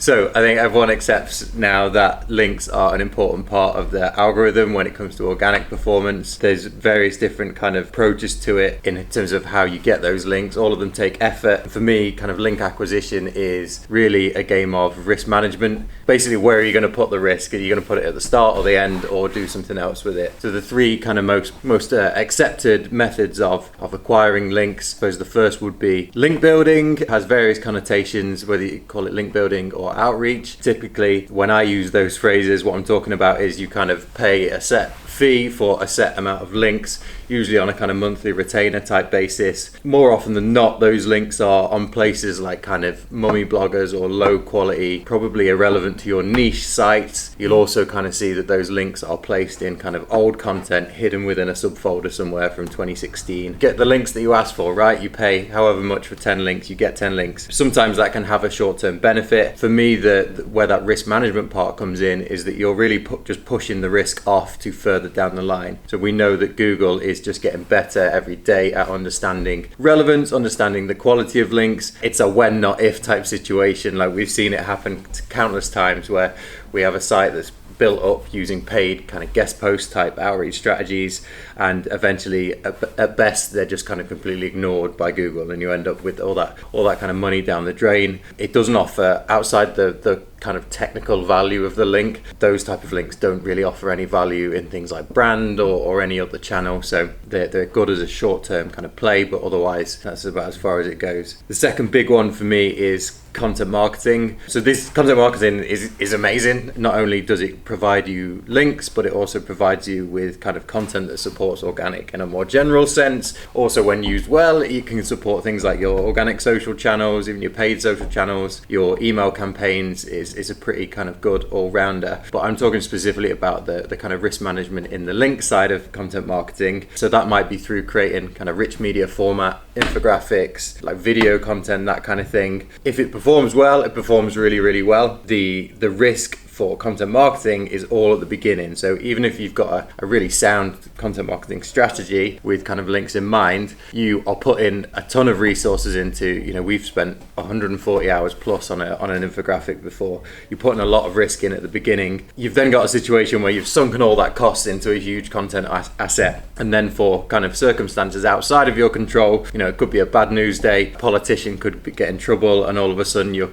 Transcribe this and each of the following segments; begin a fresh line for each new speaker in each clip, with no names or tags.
So I think everyone accepts now that links are an important part of the algorithm when it comes to organic performance. There's various different kind of approaches to it in terms of how you get those links. All of them take effort. For me, kind of link acquisition is really a game of risk management. Basically, where are you going to put the risk? Are you going to put it at the start or the end, or do something else with it? So the three kind of most accepted methods of acquiring links, I suppose the first would be link building. It has various connotations, whether you call it link building or outreach. Typically, when I use those phrases, what I'm talking about is you kind of pay a set fee for a set amount of links, usually on a kind of monthly retainer type basis. More often than not, those links are on places like kind of mummy bloggers or low quality, probably irrelevant to your niche sites. You'll also kind of see that those links are placed in kind of old content hidden within a subfolder somewhere from 2016. Get the links that you ask for, right? You pay however much for 10 links, you get 10 links. Sometimes that can have a short-term benefit. For me, where that risk management part comes in is that you're really just pushing the risk off to further down the line. So we know that Google is just getting better every day at understanding relevance, understanding the quality of links. It's a when not if type situation. Like we've seen it happen countless times where we have a site that's built up using paid kind of guest post type outreach strategies, and eventually at best they're just kind of completely ignored by Google, and you end up with all that kind of money down the drain. It doesn't offer, outside the kind of technical value of the link, those type of links don't really offer any value in things like brand or any other channel, so they're good as a short-term kind of play, but otherwise that's about as far as it goes. The second big one for me is content marketing. So this content marketing is amazing. Not only does it provide you links, but it also provides you with kind of content that supports organic in a more general sense. Also, when used well, it can support things like your organic social channels, even your paid social channels. Your email campaigns is a pretty kind of good all-rounder. But I'm talking specifically about the kind of risk management in the link side of content marketing. So that might be through creating kind of rich media format, infographics, like video content, that kind of thing. If it performs well, it performs really, really well. The risk for content marketing is all at the beginning. So even if you've got a really sound content marketing strategy with kind of links in mind, you are putting a ton of resources into, we've spent 140 hours plus on an infographic before. You're putting a lot of risk in at the beginning. You've then got a situation where you've sunken all that cost into a huge content asset. And then for kind of circumstances outside of your control, it could be a bad news day, a politician could get in trouble, and all of a sudden your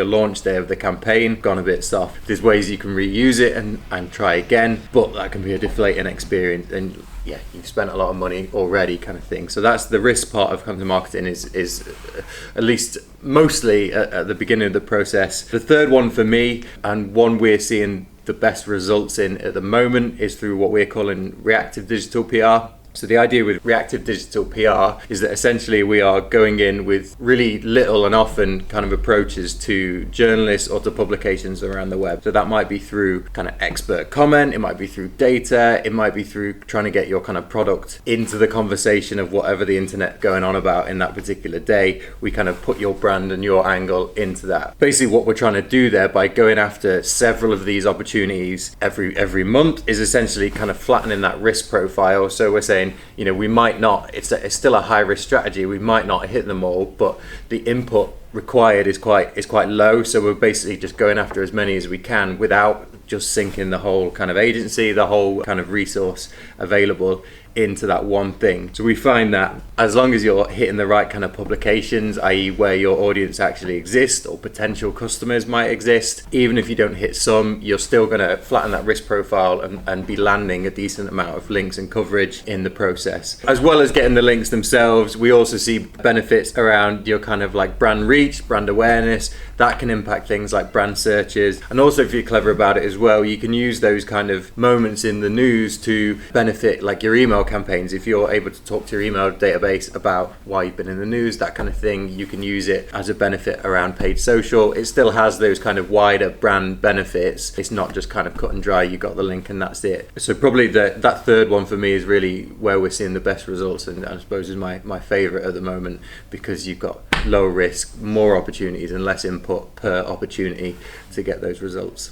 launch day of the campaign gone a bit soft. There's ways you can reuse it and try again, but that can be a deflating experience, and you've spent a lot of money already, kind of thing. So that's the risk part of content marketing, is at least mostly at the beginning of the process. The third one for me, and one we're seeing the best results in at the moment, is through what we're calling reactive digital PR. So the idea with reactive digital PR is that essentially we are going in with really little and often kind of approaches to journalists or to publications around the web. So that might be through kind of expert comment, it might be through data, it might be through trying to get your kind of product into the conversation of whatever the internet going on about in that particular day. We kind of put your brand and your angle into that. Basically what we're trying to do there by going after several of these opportunities every month is essentially kind of flattening that risk profile. So we're saying, we might not, it's still a high risk strategy, we might not hit them all, but the input required is quite low. So we're basically just going after as many as we can without just sinking the whole kind of agency, the whole kind of resource available into that one thing. So we find that as long as you're hitting the right kind of publications, i.e. where your audience actually exists or potential customers might exist, even if you don't hit some, you're still going to flatten that risk profile and be landing a decent amount of links and coverage in the process. As well as getting the links themselves, we also see benefits around your kind of like brand reach, brand awareness. That can impact things like brand searches. And also, if you're clever about it as well, you can use those kind of moments in the news to benefit like your email campaigns. If you're able to talk to your email database about why you've been in the news, that kind of thing, you can use it as a benefit around paid social. It still has those kind of wider brand benefits. It's not just kind of cut and dry, you got the link and that's it. So probably that third one for me is really where we're seeing the best results, and I suppose is my favorite at the moment, because you've got low risk, more opportunities and less input per opportunity to get those results.